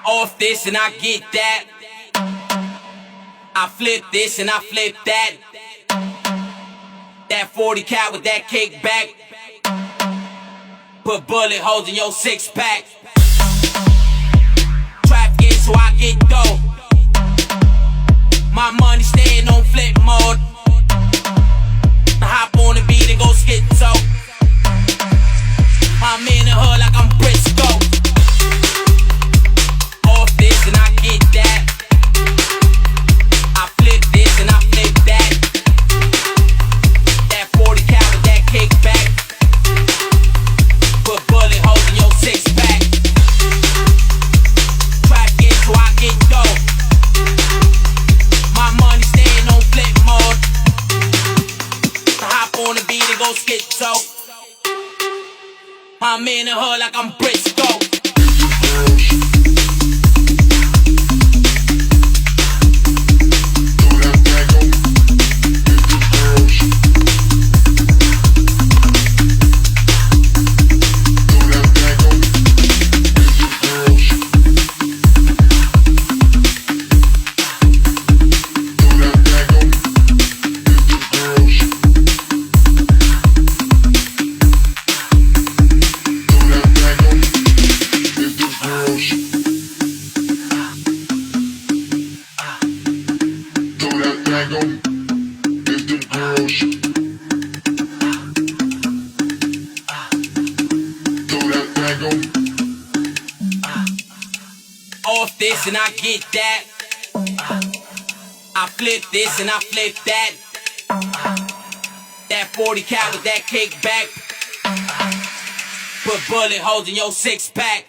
Off this and I get that. I flip this and I flip that. That 40 cal with that kickback. Put bullet holes in your six pack. Traffic so I get dough. My money staying on flip mode. I hop on the beat and go schizo. I'm in the hood like I'm Briscoe. Off this and I get that. I flip this and I flip that. That 40 cal with that kickback. Put bullet holes in your six pack. Traffic so I get dough. My money staying on flip mode. I hop on the beat and go schizo. I'm in the hood like I'm Briscoe. Off this and I get that. I flip this and I flip that. That 40 cal with that kickback. Put bullet holes in your six pack.